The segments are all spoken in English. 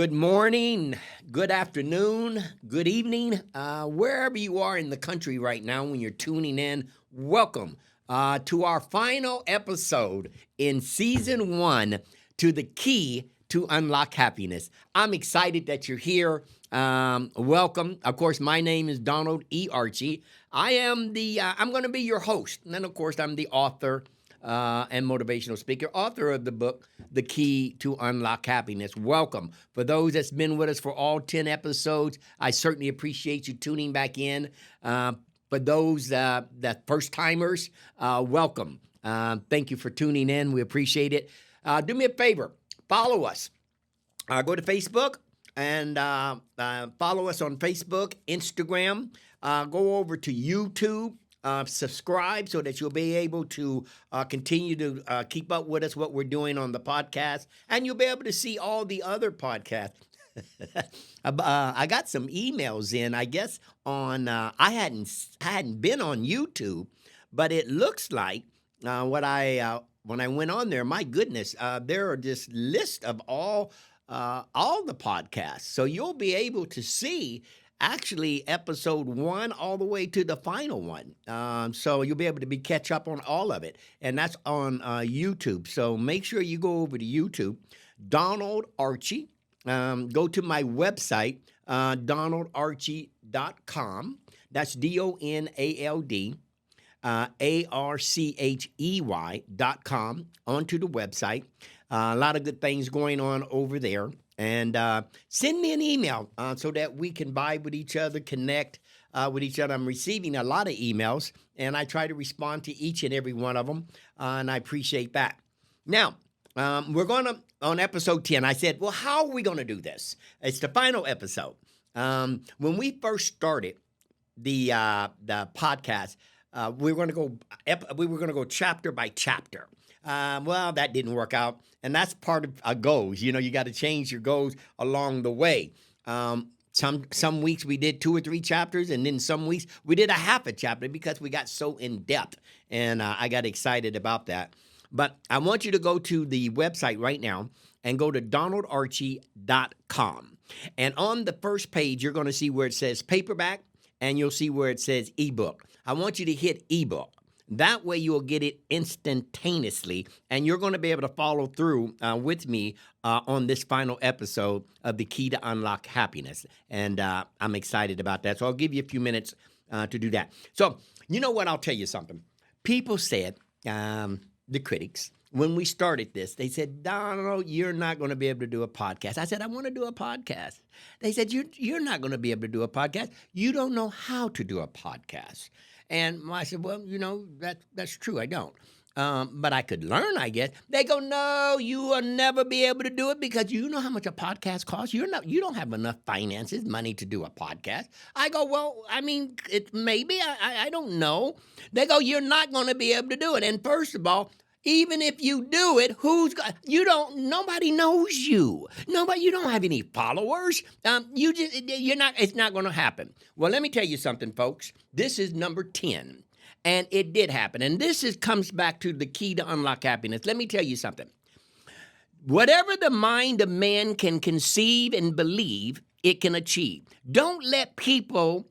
Good morning, good afternoon, good evening, wherever you are in the country right now when you're tuning in. Welcome to our final episode in season 1 to the key to unlock happiness. I'm excited that you're here. Welcome. Of course, my name is Donald E. Archey. I'm going to be your host. And then, of course, I'm the author and motivational speaker, author of the book, The Key to Unlock Happiness. Welcome. For those that's been with us for all 10 episodes, I certainly appreciate you tuning back in. For those that first-timers, welcome. Thank you for tuning in. We appreciate it. Do me a favor. Follow us. Go to Facebook and follow us on Facebook, Instagram. Go over to YouTube. Subscribe so that you'll be able to continue to keep up with us, what we're doing on the podcast, and you'll be able to see all the other podcasts. I got some emails in, I guess, on I hadn't been on YouTube, but it looks like when I went on there, my goodness, there are this list of all the podcasts, so you'll be able to see actually episode 1 all the way to the final one. So you'll be able to catch up on all of it. And that's on YouTube. So make sure you go over to YouTube, Donald Archey. Go to my website, donaldarchey.com. That's DONALD. ARCHEY.com onto the website. A lot of good things going on over there. And send me an email so that we can vibe with each other, connect with each other. I'm receiving a lot of emails, and I try to respond to each and every one of them, and I appreciate that. Now, we're going to, on episode 10, I said, well, how are we going to do this? It's the final episode. When we first started the podcast, we were going to go chapter by chapter. Well, that didn't work out, and that's part of our goals. You know, you got to change your goals along the way. Some weeks we did 2 or 3 chapters, and then some weeks we did a half a chapter because we got so in depth, and I got excited about that. But I want you to go to the website right now and go to donaldarchey.com. And on the first page, you're going to see where it says paperback, and you'll see where it says ebook. I want you to hit ebook. That way you'll get it instantaneously, and you're going to be able to follow through with me on this final episode of The Key to Unlock Happiness. And I'm excited about that. So I'll give you a few minutes to do that. So you know what? I'll tell you something. People said, the critics, when we started this, they said, Donald, you're not going to be able to do a podcast. I said, I want to do a podcast. They said, you're not going to be able to do a podcast. You don't know how to do a podcast. And I said, well, you know, that's true. I don't. But I could learn, I guess. They go, no, you will never be able to do it because you know how much a podcast costs. You don't have enough finances, money to do a podcast. I go, well, I mean, maybe. I don't know. They go, you're not going to be able to do it. And first of all, even if you do it, nobody knows you. You don't have any followers. It's not going to happen. Well, let me tell you something, folks. This is number 10, and it did happen. And comes back to the key to unlock happiness. Let me tell you something. Whatever the mind of man can conceive and believe, it can achieve. Don't let people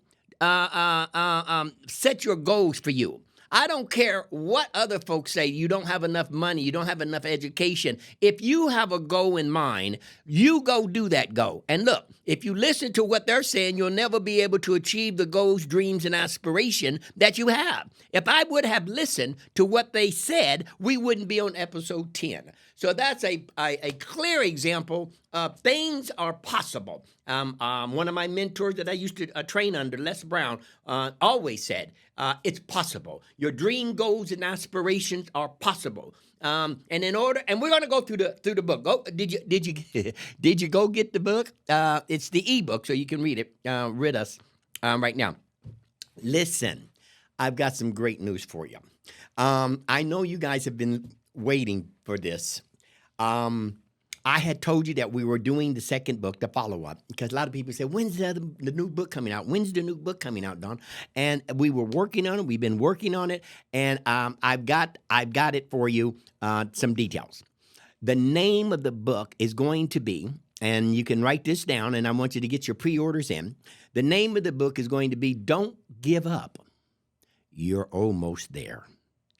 set your goals for you. I don't care what other folks say. You don't have enough money. You don't have enough education. If you have a goal in mind, you go do that goal. And look, if you listen to what they're saying, you'll never be able to achieve the goals, dreams, and aspiration that you have. If I would have listened to what they said, we wouldn't be on episode 10. So that's a clear example of things are possible. One of my mentors that I used to train under, Les Brown, always said, it's possible. Your dream, goals, and aspirations are possible. And we're going to go through the book. Did you go get the book? It's the ebook, so you can read it. Read us right now. Listen, I've got some great news for you. I know you guys have been waiting for this. I had told you that we were doing the second book, the follow-up, because a lot of people say, when's the new book coming out? When's the new book coming out, Don? And we were working on it. We've been working on it, and I've got it for you, some details. The name of the book is going to be and you can write this down, and I want you to get your pre-orders in. The name of the book is going to be Don't Give Up. You're Almost There.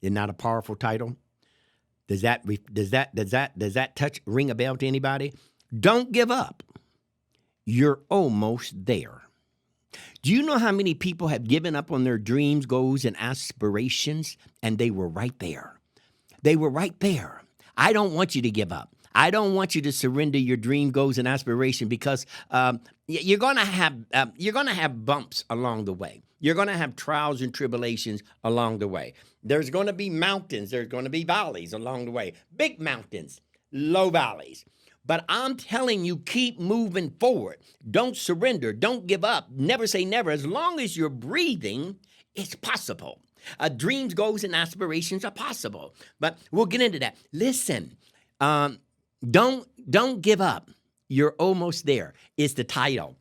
Isn't that a powerful title? Does that ring a bell to anybody? Don't give up. You're almost there. Do you know how many people have given up on their dreams, goals, and aspirations, and they were right there? They were right there. I don't want you to give up. I don't want you to surrender your dream, goals, and aspiration, because you're going to have bumps along the way. You're going to have trials and tribulations along the way. There's going to be mountains. There's going to be valleys along the way. Big mountains, low valleys. But I'm telling you, keep moving forward. Don't surrender. Don't give up. Never say never. As long as you're breathing, it's possible. Dreams, goals, and aspirations are possible. But we'll get into that. Listen, don't give up. You're almost there is the title.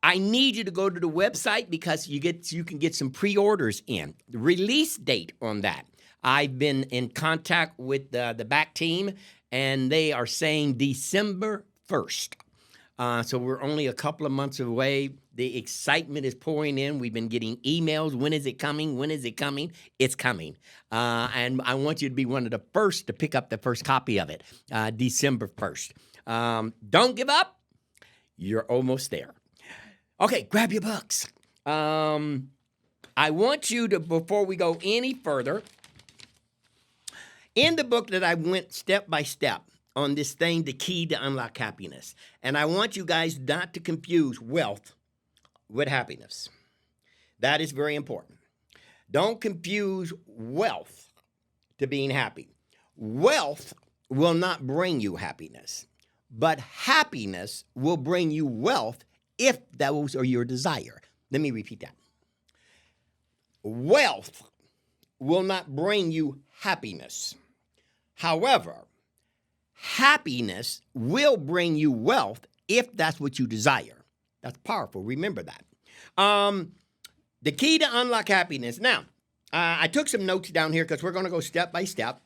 I need you to go to the website because you can get some pre-orders in. The release date on that. I've been in contact with the back team, and they are saying December 1st. So we're only a couple of months away. The excitement is pouring in. We've been getting emails. When is it coming? When is it coming? It's coming. And I want you to be one of the first to pick up the first copy of it, December 1st. Don't give up. You're almost there. Okay, grab your books. I want you to, before we go any further, in the book that I went step by step on this thing, The Key to Unlock Happiness. And I want you guys not to confuse wealth with happiness. That is very important. Don't confuse wealth to being happy. Wealth will not bring you happiness, but happiness will bring you wealth if those are your desire. Let me repeat that. Wealth will not bring you happiness. However, happiness will bring you wealth if that's what you desire. That's powerful. Remember that. The key to unlock happiness. Now, I took some notes down here because we're going to go step by step.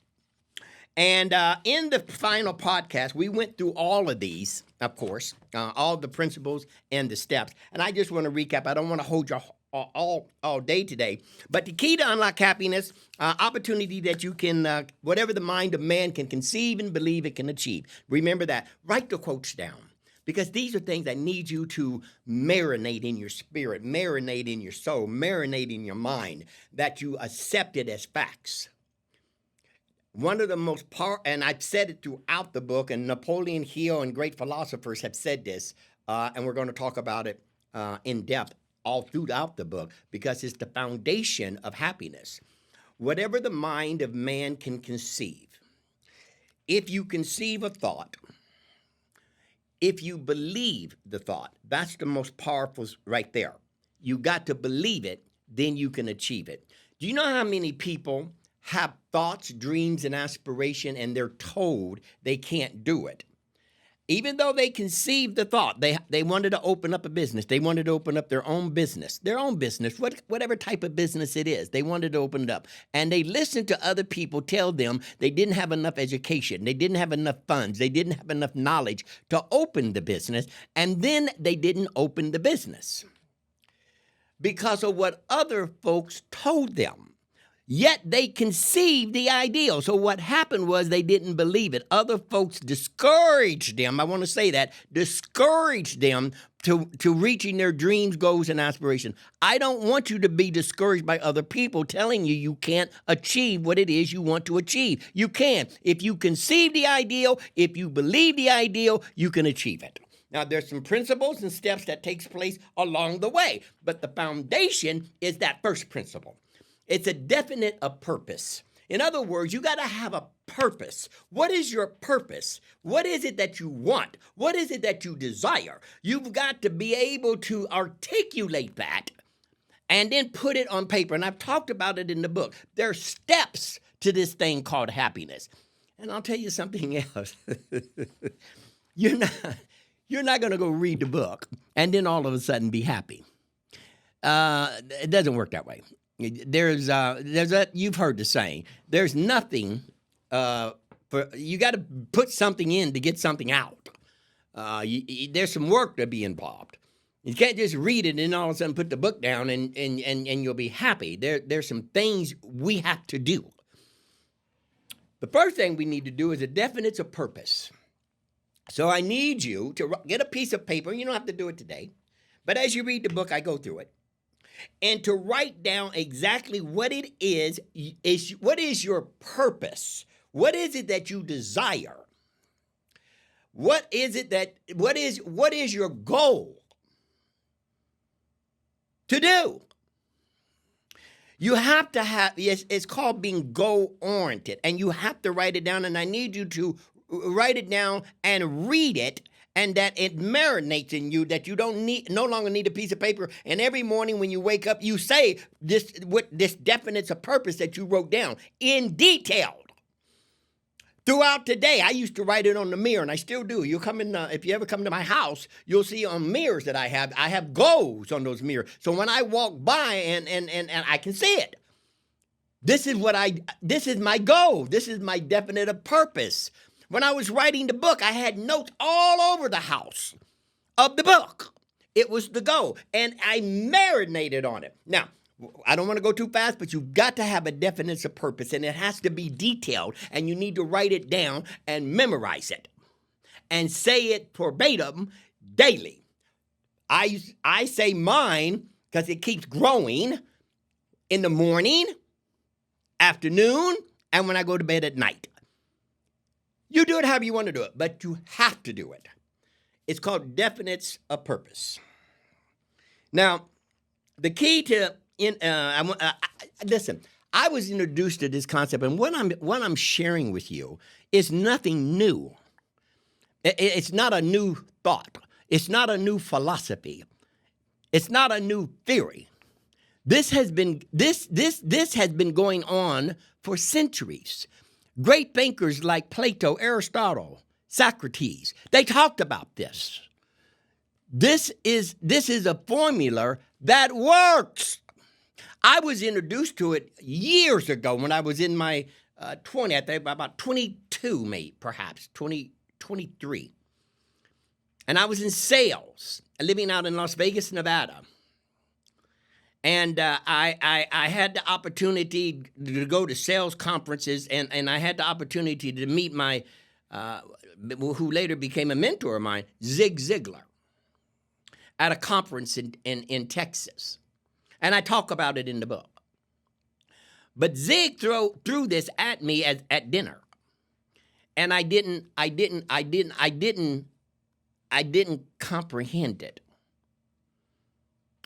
And in the final podcast, we went through all of these, of course, all the principles and the steps. And I just want to recap. I don't want to hold you all day today. But the key to unlock happiness, opportunity that you can, whatever the mind of man can conceive and believe it can achieve. Remember that. Write the quotes down, because these are things that need you to marinate in your spirit, marinate in your soul, marinate in your mind, that you accept it as facts. One of the most and I've said it throughout the book, and Napoleon Hill and great philosophers have said this, and we're going to talk about it in depth all throughout the book, because it's the foundation of happiness. Whatever the mind of man can conceive, if you conceive a thought, if you believe the thought, that's the most powerful right there. You got to believe it, then you can achieve it. Do you know how many people have thoughts, dreams, and aspiration, and they're told they can't do it? Even though they conceived the thought, they wanted to open up a business. They wanted to open up their own business, whatever type of business it is. They wanted to open it up. And they listened to other people tell them they didn't have enough education. They didn't have enough funds. They didn't have enough knowledge to open the business. And then they didn't open the business because of what other folks told them. Yet they conceived the ideal. So what happened was they didn't believe it. Other folks discouraged them. I want to say that. Discouraged them to reaching their dreams, goals, and aspirations. I don't want you to be discouraged by other people telling you can't achieve what it is you want to achieve. You can. If you conceive the ideal, if you believe the ideal, you can achieve it. Now, there's some principles and steps that takes place along the way, but the foundation is that first principle. It's a definite a purpose. In other words, you got to have a purpose. What is your purpose? What is it that you want? What is it that you desire? You've got to be able to articulate that and then put it on paper. And I've talked about it in the book. There are steps to this thing called happiness. And I'll tell you something else. You're not going to go read the book and then all of a sudden be happy. It doesn't work that way. There's you've heard the saying, there's nothing You got to put something in to get something out. There's some work to be involved. You can't just read it and all of a sudden put the book down and you'll be happy. There's some things we have to do. The first thing we need to do is a definite purpose. So I need you to get a piece of paper. You don't have to do it today. But as you read the book, I go through it. And to write down exactly what it is what is your purpose? What is it that you desire? What is your goal to do? You have to have, it's called being goal-oriented, and you have to write it down, and I need you to write it down and read it, and that it marinates in you, that you no longer need a piece of paper, and every morning when you wake up, you say this definite purpose that you wrote down in detail. Throughout the day, I used to write it on the mirror, and I still do. You come in, if you ever come to my house, you'll see on mirrors that I have goals on those mirrors. So when I walk by and I can see it, this is my goal. This is my definite purpose. When I was writing the book, I had notes all over the house of the book. It was the goal, and I marinated on it. Now, I don't want to go too fast, but you've got to have a definite purpose, and it has to be detailed, and you need to write it down and memorize it and say it verbatim daily. I say mine because it keeps growing in the morning, afternoon, and when I go to bed at night. You do it however you want to do it, but you have to do it. It's called definite purpose. Now, the key to listen, I was introduced to this concept, and what I'm sharing with you is nothing new. It's not a new thought. It's not a new philosophy. It's not a new theory. This has been going on for centuries. Great thinkers like Plato, Aristotle, Socrates, they talked about this. This is a formula that works. I was introduced to it years ago when I was in my 20, I think about 22, maybe, perhaps, 23. And I was in sales, living out in Las Vegas, Nevada. And I had the opportunity to go to sales conferences, and I had the opportunity to meet my, who later became a mentor of mine, Zig Ziglar, at a conference in Texas. And I talk about it in the book. But Zig threw this at me at dinner. And I didn't comprehend it.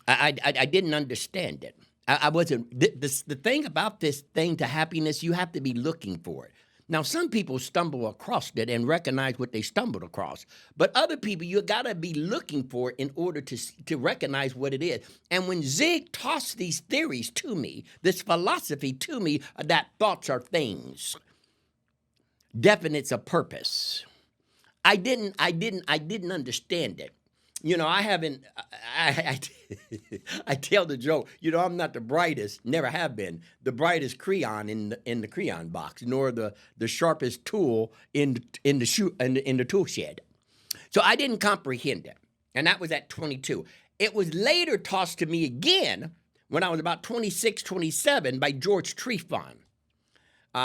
I didn't understand it. I wasn't, the thing about this thing to happiness, you have to be looking for it. Now, some people stumble across it and recognize what they stumbled across. But other people, you got to be looking for it in order to recognize what it is. And when Zig tossed these theories to me, this philosophy to me, that thoughts are things, definites a purpose, I didn't understand it. You know, I tell the joke, you know, I'm not the brightest, never have been, the brightest crayon in the crayon box, nor the sharpest tool in the tool shed. So I didn't comprehend it. And that was at 22. It was later tossed to me again when I was about 26, 27 by George Trefon,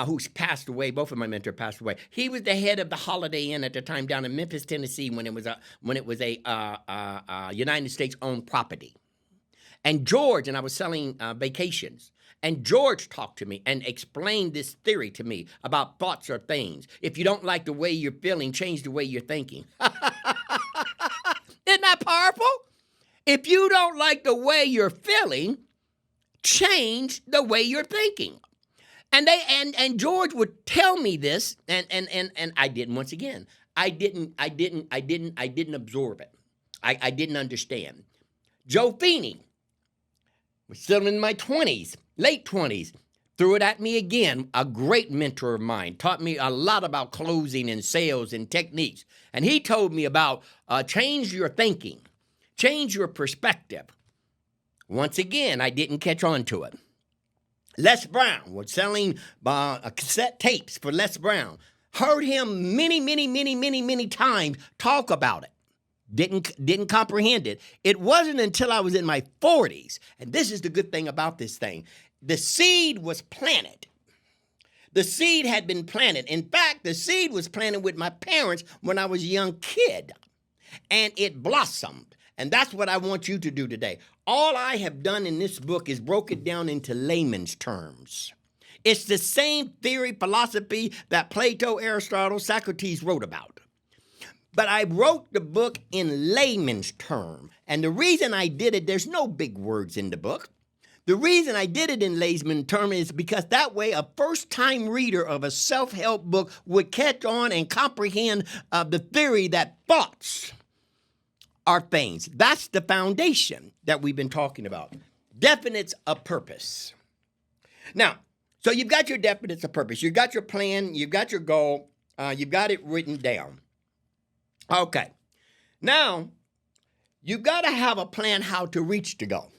who's passed away. Both of my mentors passed away. He was the head of the Holiday Inn at the time down in Memphis, Tennessee, when it was a United States-owned property. And George, and I was selling vacations, and George talked to me and explained this theory to me about thoughts or things. If you don't like the way you're feeling, change the way you're thinking. Isn't that powerful? If you don't like the way you're feeling, change the way you're thinking. And George would tell me this, and I didn't. Once again, I didn't absorb it. I didn't understand. Joe Feeney was still in my 20s, late 20s, threw it at me again. A great mentor of mine, taught me a lot about closing and sales and techniques. And he told me about change your thinking, change your perspective. Once again, I didn't catch on to it. Les Brown was selling cassette tapes for Les Brown. Heard him many times talk about it. Didn't comprehend it. It wasn't until I was in my 40s, and this is the good thing about this thing. The seed was planted. The seed had been planted. In fact, the seed was planted with my parents when I was a young kid, and it blossomed. And that's what I want you to do today. All I have done in this book is broke it down into layman's terms. It's the same theory, philosophy that Plato, Aristotle, Socrates wrote about. But I wrote the book in layman's term. And the reason I did it, there's no big words in the book. The reason I did it in layman's term is because that way a first-time reader of a self-help book would catch on and comprehend the theory that thoughts are things. That's the foundation that we've been talking about. Definites of purpose. Now, so you've got your definites of purpose. You've got your plan. You've got your goal. You've got it written down. Okay. Now, you've got to have a plan how to reach the goal.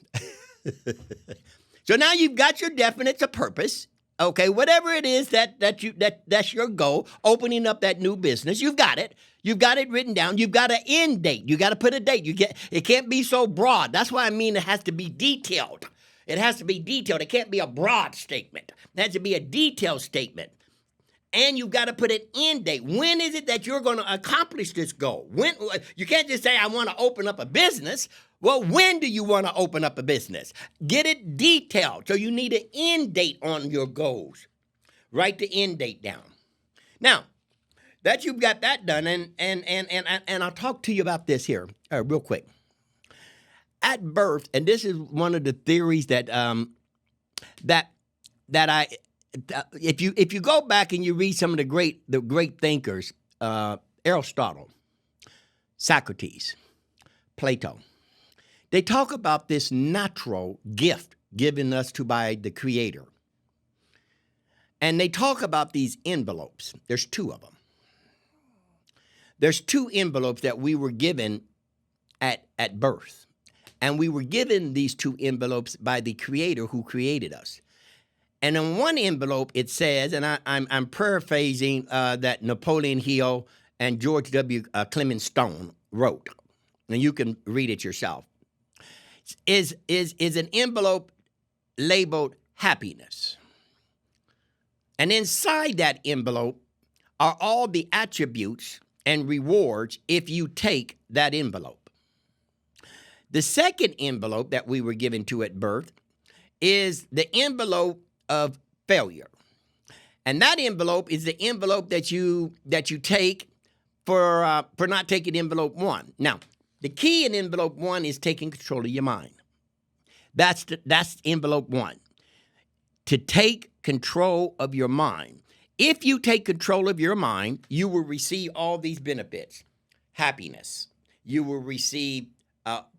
So now you've got your definites of purpose. Okay, whatever it is that's your goal, opening up that new business, you've got it. You've got it written down. You've got an end date. You got to put a date. It can't be so broad. That's why I mean it has to be detailed. It has to be detailed. It can't be a broad statement. It has to be a detailed statement. And you've got to put an end date. When is it that you're going to accomplish this goal? When you can't just say, I want to open up a business. Well, when do you want to open up a business? Get it detailed. So you need an end date on your goals. Write the end date down. Now, that you've got that done, and I'll talk to you about this here real quick. At birth, and this is one of the theories that I if you go back and you read some of the great thinkers, Aristotle, Socrates, Plato, they talk about this natural gift given us by the Creator. And they talk about these envelopes. There's two of them. There's two envelopes that we were given at birth. And we were given these two envelopes by the Creator who created us. And in one envelope, it says, and I'm paraphrasing that Napoleon Hill and George W. Clement Stone wrote, and you can read it yourself, is an envelope labeled happiness. And inside that envelope are all the attributes and rewards if you take that envelope. The second envelope that we were given to at birth is the envelope of failure. And that envelope is the envelope that you take for not taking envelope one. Now, the key in envelope one is taking control of your mind. That's envelope one. To take control of your mind. If you take control of your mind, you will receive all these benefits. Happiness. You will receive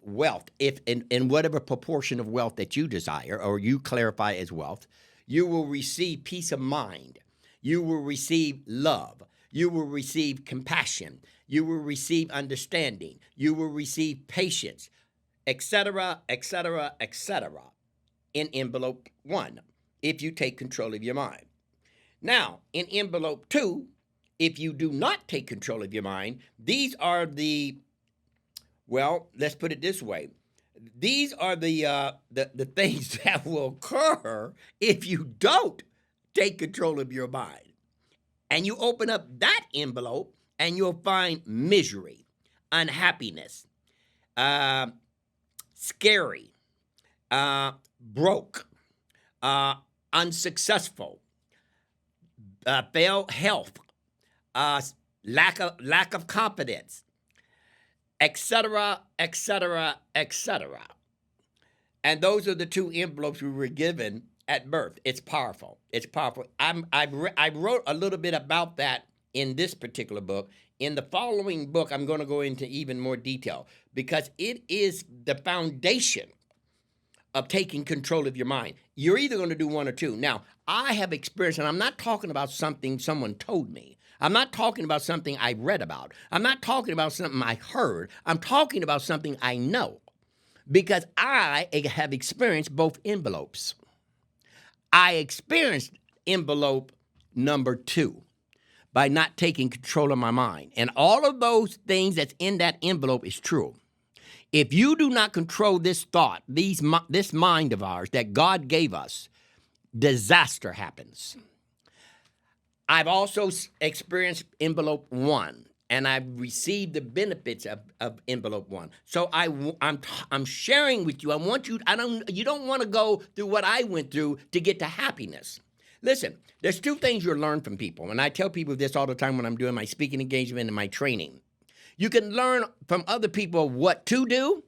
wealth, if in whatever proportion of wealth that you desire or you clarify as wealth. You will receive peace of mind. You will receive love. You will receive compassion. You will receive understanding. You will receive patience, etc., etc., etc. in envelope one, if you take control of your mind. Now, in envelope two, if you do not take control of your mind, these are let's put it this way. These are the things that will occur if you don't take control of your mind. And you open up that envelope and you'll find misery, unhappiness, scary, broke, unsuccessful, failed health, lack of confidence, etc., etc., etc. And those are the two envelopes we were given at birth. It's powerful. It's powerful. I wrote a little bit about that in this particular book. In the following book, I'm going to go into even more detail because it is the foundation of taking control of your mind. You're either going to do one or two. Now, I have experience, and I'm not talking about something someone told me. I'm not talking about something I read about. I'm not talking about something I heard. I'm talking about something I know because I have experienced both envelopes. I experienced envelope number 2 by not taking control of my mind. And all of those things that's in that envelope is true. If you do not control this thought, this mind of ours that God gave us, disaster happens. I've also experienced envelope 1, and I've received the benefits of envelope 1. So I'm sharing with you. I want you. You don't want to go through what I went through to get to happiness. Listen, there's 2 things you'll learn from people, and I tell people this all the time when I'm doing my speaking engagement and my training. You can learn from other people what to do,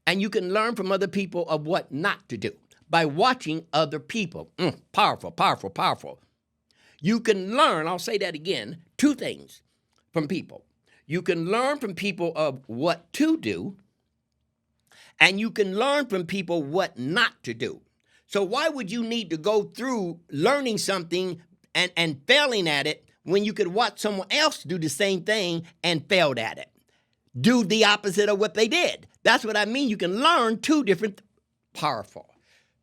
and you can learn from other people of what not to do by watching other people. Powerful, powerful, powerful. You can learn, I'll say that again, 2 things from people. You can learn from people of what to do, and you can learn from people what not to do. So why would you need to go through learning something and failing at it when you could watch someone else do the same thing and failed at it? Do the opposite of what they did. That's what I mean. You can learn 2 different, powerful.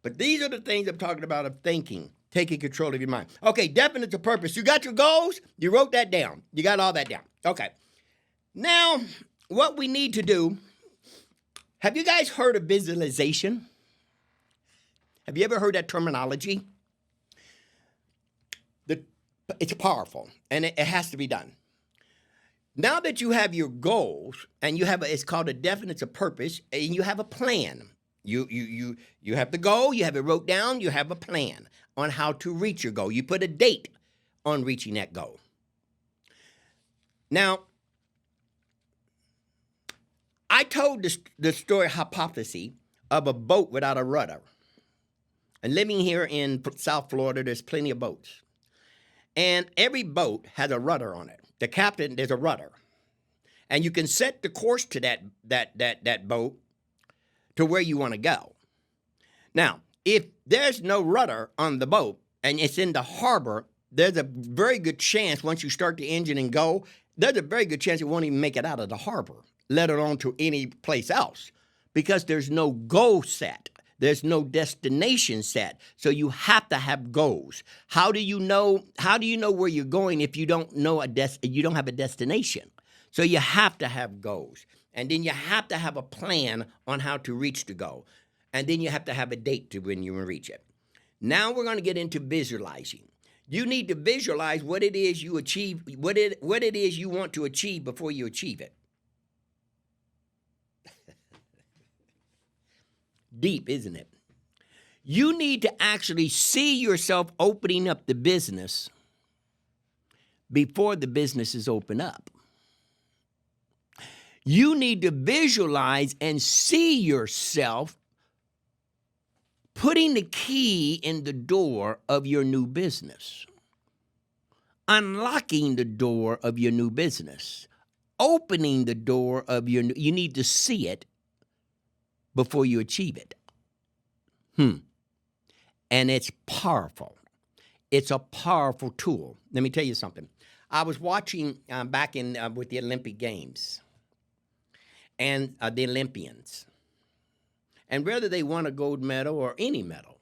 But these are the things I'm talking about of thinking, taking control of your mind. Okay, definite of purpose. You got your goals. You wrote that down. You got all that down. Okay. Now, what we need to do, have you guys heard of visualization? Have you ever heard that terminology? It's powerful, and it has to be done. Now that you have your goals, and you have it's called a definite of purpose, and you have a plan. You have the goal, you have it wrote down, you have a plan on how to reach your goal. You put a date on reaching that goal. Now, I told the story hypothesis of a boat without a rudder. And living here in South Florida, there's plenty of boats. And every boat has a rudder on it. The captain, there's a rudder. And you can set the course to that boat to where you want to go. Now, if there's no rudder on the boat and it's in the harbor, there's a very good chance once you start the engine and go, there's a very good chance it won't even make it out of the harbor, let alone to any place else, because there's no goal set. There's no destination set. So you have to have goals. How do you know where you're going if you don't know you don't have a destination? So you have to have goals. And then you have to have a plan on how to reach the goal. And then you have to have a date to when you reach it. Now we're going to get into visualizing. You need to visualize what it is you achieve, what it is you want to achieve before you achieve it. Deep, isn't it? You need to actually see yourself opening up the business before the business is open up. You need to visualize and see yourself putting the key in the door of your new business, unlocking the door of your new business, opening the door of your new, you need to see it before you achieve it. And it's powerful. It's a powerful tool. Let me tell you something. I was watching back in with the Olympic Games and the Olympians. And whether they won a gold medal or any medal,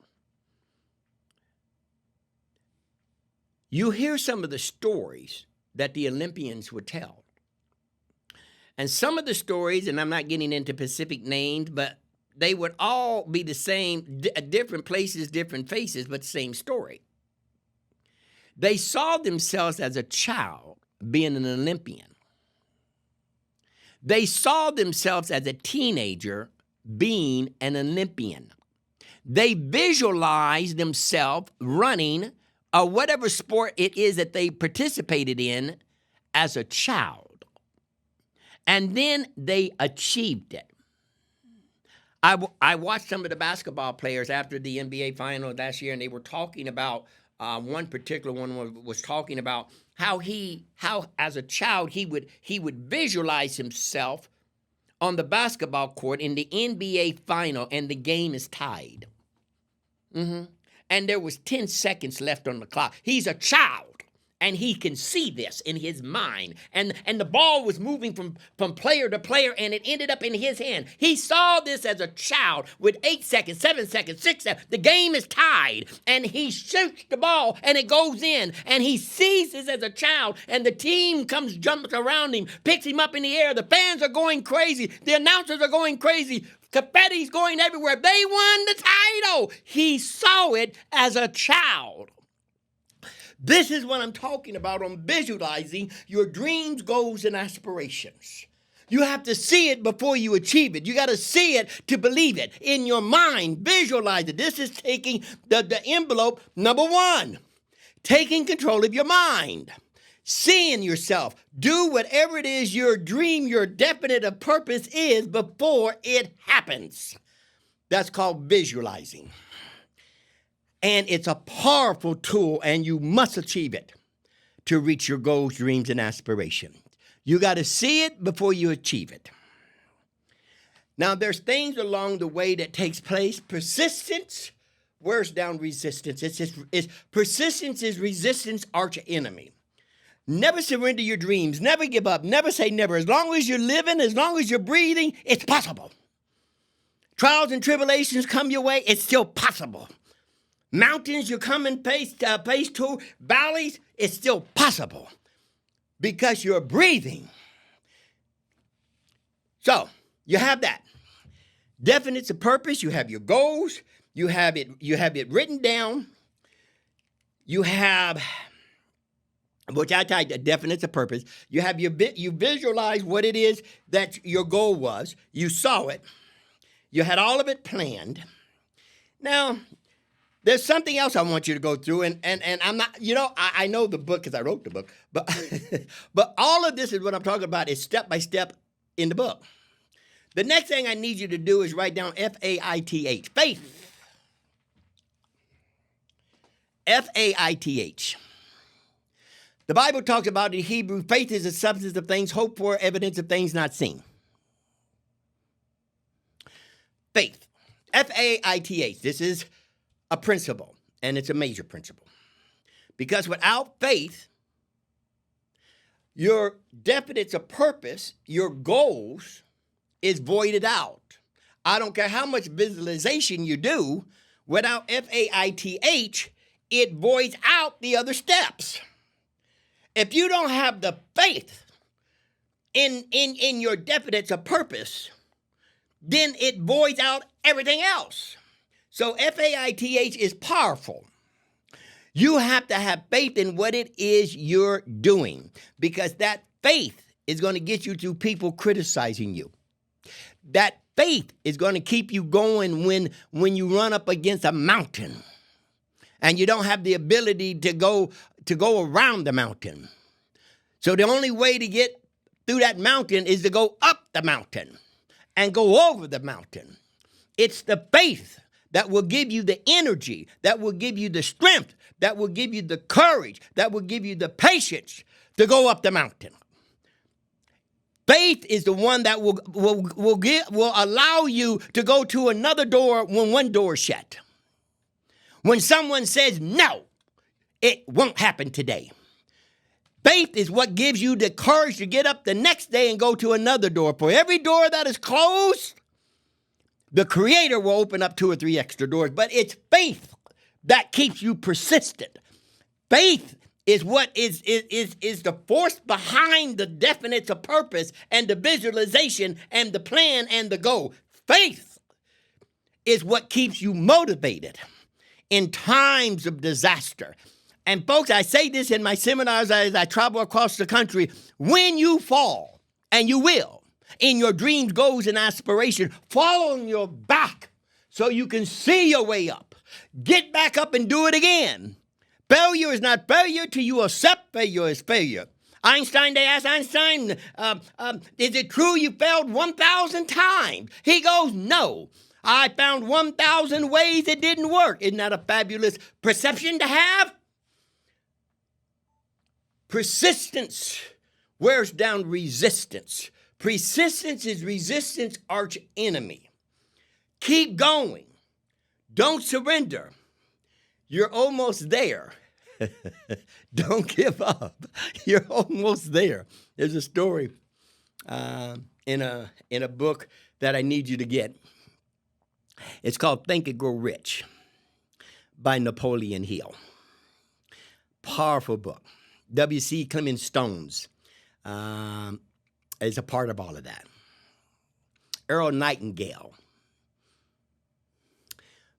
you hear some of the stories that the Olympians would tell. And some of the stories, and I'm not getting into specific names, but they would all be the same, different places, different faces, but same story. They saw themselves as a child being an Olympian. They saw themselves as a teenager being an Olympian. They visualized themselves running or whatever sport it is that they participated in as a child. And then they achieved it. I watched some of the basketball players after the NBA final last year, and they were talking about, one particular one was talking about how as a child he would visualize himself on the basketball court in the NBA final, and the game is tied. And there was 10 seconds left on the clock. He's a child, And he can see this in his mind. And the ball was moving from player to player, and it ended up in his hand. He saw this as a child with 8 seconds, 7 seconds, 6 seconds. The game is tied, and he shoots the ball, and it goes in. And he sees this as a child, and the team jumps around him, picks him up in the air. The fans are going crazy. The announcers are going crazy. Confetti's going everywhere. They won the title. He saw it as a child. This is what I'm talking about on visualizing your dreams, goals, and aspirations. You have to see it before you achieve it. You got to see it to believe it. In your mind, visualize it. This is taking the envelope, number one, taking control of your mind. Seeing yourself. Do whatever it is your dream, your definite of purpose is before it happens. That's called visualizing. And it's a powerful tool, and you must achieve it to reach your goals, dreams, and aspirations. You got to see it before you achieve it. Now, there's things along the way that takes place. Persistence wears down resistance. Persistence is resistance arch enemy. Never surrender your dreams. Never give up. Never say never. As long as you're living, as long as you're breathing, it's possible. Trials and tribulations come your way, it's still possible. Mountains you come and face to, valleys, it's still possible because you're breathing. So you have that. Definite of purpose, you have your goals, you have it written down, you have, which I typed a definite of purpose, you have you visualize what it is that your goal was, you saw it, you had all of it planned. Now, there's something else I want you to go through, and I'm not, I know the book because I wrote the book, but but all of this is what I'm talking about is step by step in the book. The next thing I need you to do is write down F-A-I-T-H, faith. F-A-I-T-H. The Bible talks about in Hebrew, faith is the substance of things hoped for, evidence of things not seen. Faith. F-A-I-T-H. This is a principle, and it's a major principle. Because without faith, your definites of purpose, your goals, is voided out. I don't care how much visualization you do, without F-A-I-T-H, it voids out the other steps. If you don't have the faith in your definites of purpose, then it voids out everything else. So F-A-I-T-H is powerful. You have to have faith in what it is you're doing, because that faith is going to get you through people criticizing you. That faith is going to keep you going when you run up against a mountain and you don't have the ability to go around the mountain. So the only way to get through that mountain is to go up the mountain and go over the mountain. It's the faith that will give you the energy, that will give you the strength, that will give you the courage, that will give you the patience to go up the mountain. Faith is the one that will allow you to go to another door when one door is shut. When someone says, no, it won't happen today. Faith is what gives you the courage to get up the next day and go to another door. For every door that is closed, the Creator will open up 2 or 3 extra doors, but it's faith that keeps you persistent. Faith is what is the force behind the definites of purpose and the visualization and the plan and the goal. Faith is what keeps you motivated in times of disaster. And folks, I say this in my seminars as I travel across the country, when you fall, and you will, in your dreams, goals, and aspirations, fall on your back so you can see your way up. Get back up and do it again. Failure is not failure till you accept failure is failure. Einstein, they asked Einstein, is it true you failed 1,000 times? He goes, no. I found 1,000 ways it didn't work. Isn't that a fabulous perception to have? Persistence wears down resistance. Persistence is resistance arch enemy. Keep going. Don't surrender. You're almost there. Don't give up. You're almost there. There's a story in a book that I need you to get. It's called Think and Grow Rich by Napoleon Hill. Powerful book. W.C. Clement Stones is a part of all of that. Earl Nightingale.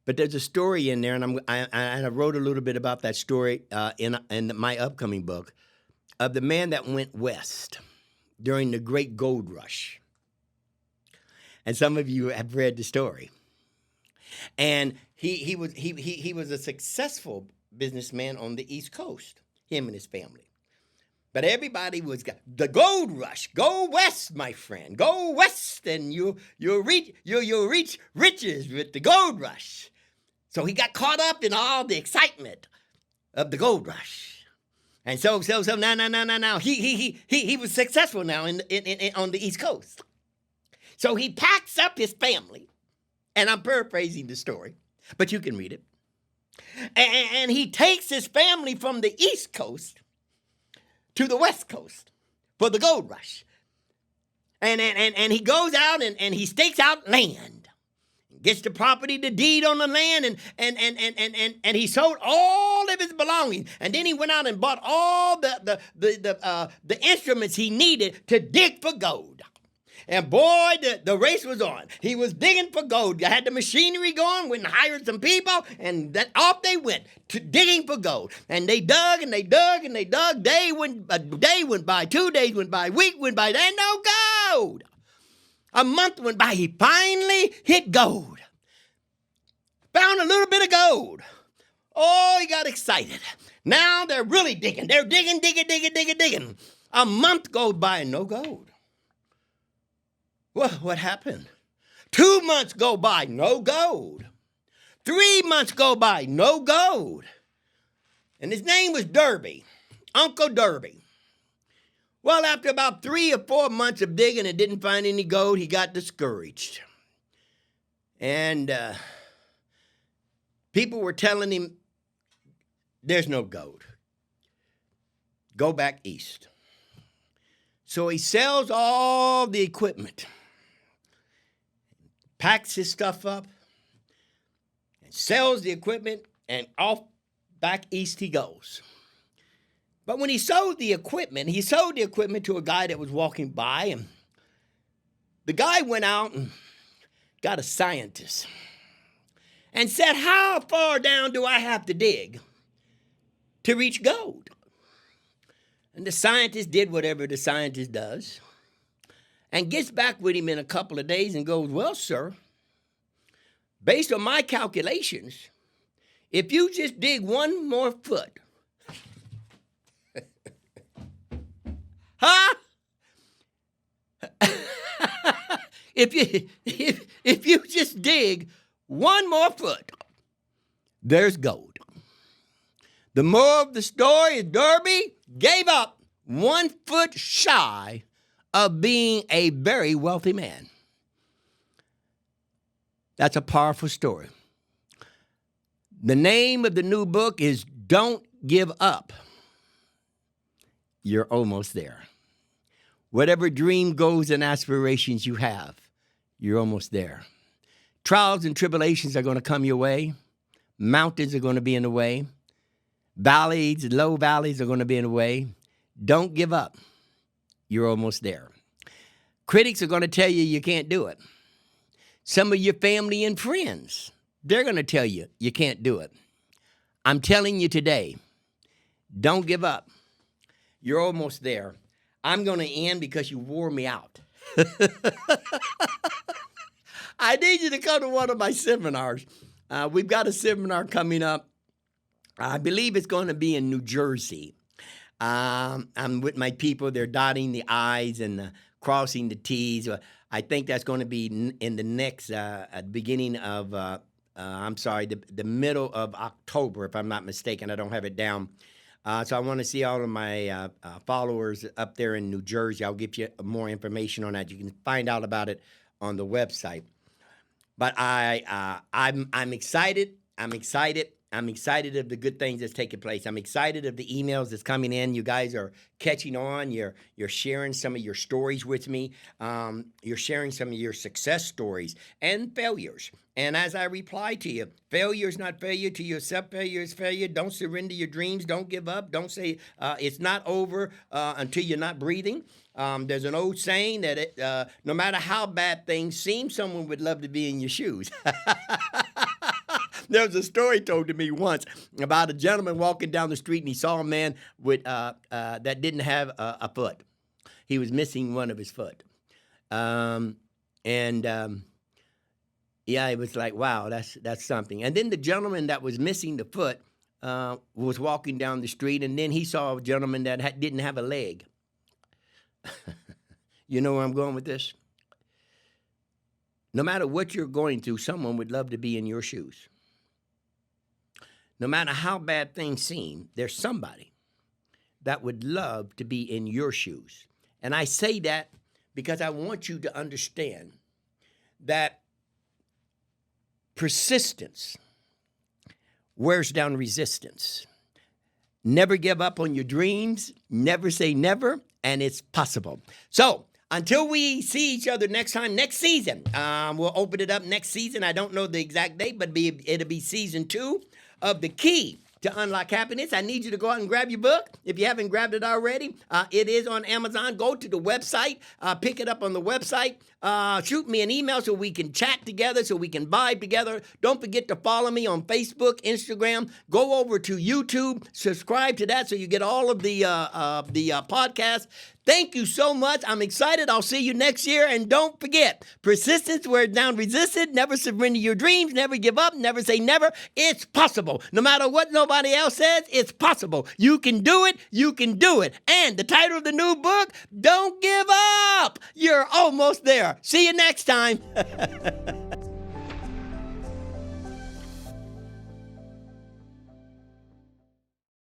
But there's a story in there, and I wrote a little bit about that story in my upcoming book, of the man that went west during the Great Gold Rush. And some of you have read the story. And he was a successful businessman on the East Coast, him and his family. But everybody was the gold rush. Go west, my friend. Go west, and you'll reach riches with the gold rush. So he got caught up in all the excitement of the gold rush, and so now he was successful now in on the East Coast. So he packs up his family, and I'm paraphrasing the story, but you can read it. And he takes his family from the East Coast to the West Coast for the gold rush. And he goes out and he stakes out land. Gets the property, the deed on the land, and he sold all of his belongings. And then he went out and bought all the instruments he needed to dig for gold. And boy, the race was on. He was digging for gold. You had the machinery going, went and hired some people, and off they went to digging for gold. And they dug and they dug and they dug. A day went by, 2 days went by, a week went by, there ain't no gold. A month went by, he finally hit gold. Found a little bit of gold. Oh, he got excited. Now they're really digging. They're digging. A month goes by and no gold. Well, what happened? 2 months go by, no gold. 3 months go by, no gold. And his name was Derby, Uncle Derby. Well, after about 3 or 4 months of digging and didn't find any gold, he got discouraged. And people were telling him, there's no gold. Go back east. So he sells all the equipment, packs his stuff up, and sells the equipment, and off back east he goes. But when he sold the equipment to a guy that was walking by, and the guy went out and got a scientist and said, how far down do I have to dig to reach gold? And the scientist did whatever the scientist does and gets back with him in a couple of days and goes, well, sir, based on my calculations, if you just dig 1 more foot, huh? If you just dig 1 more foot, there's gold. The moral of the story is Derby gave up 1 foot shy of being a very wealthy man. That's a powerful story. The name of the new book is Don't Give Up. You're almost there. Whatever dream, goals, and aspirations you have, you're almost there. Trials and tribulations are going to come your way. Mountains are going to be in the way. Valleys, low valleys are going to be in the way. Don't give up. You're almost there. Critics are going to tell you you can't do it. Some of your family and friends, they're going to tell you you can't do it. I'm telling you today, don't give up. You're almost there. I'm going to end because you wore me out. I need you to come to one of my seminars. We've got a seminar coming up. I believe it's going to be in New Jersey. I'm with my people. They're dotting the I's and crossing the T's. I think that's going to be in the next, beginning of, the middle of October, if I'm not mistaken. I don't have it down. So I want to see all of my followers up there in New Jersey. I'll give you more information on that. You can find out about it on the website. But I'm excited. I'm excited. I'm excited of the good things that's taking place. I'm excited of the emails that's coming in. You guys are catching on. You're sharing some of your stories with me. You're sharing some of your success stories and failures. And as I reply to you, failure is not failure to yourself. Failure is failure. Don't surrender your dreams. Don't give up. Don't say it's not over until you're not breathing. There's an old saying that no matter how bad things seem, someone would love to be in your shoes. There was a story told to me once about a gentleman walking down the street and he saw a man with that didn't have a foot. He was missing one of his foot. Yeah, it was like, wow, that's something. And then the gentleman that was missing the foot was walking down the street, and then he saw a gentleman that didn't have a leg. You know where I'm going with this? No matter what you're going through, someone would love to be in your shoes. No matter how bad things seem, there's somebody that would love to be in your shoes. And I say that because I want you to understand that persistence wears down resistance. Never give up on your dreams. Never say never, and it's possible. So, until we see each other next time, next season, we'll open it up next season. I don't know the exact date, but it'll be season 2 of The Key to Unlock Happiness. I need you to go out and grab your book. If you haven't grabbed it already, it is on Amazon. Go to the website, pick it up on the website. Shoot me an email so we can chat together, so we can vibe together. Don't forget to follow me on Facebook, Instagram. Go over to YouTube, subscribe to that so you get all of the podcasts. Thank you so much. I'm excited. I'll see you next year. And don't forget, persistence wears down resistance. Never surrender your dreams. Never give up. Never say never. It's possible. No matter what nobody else says, it's possible. You can do it. You can do it. And the title of the new book, Don't Give Up. You're almost there. See you next time.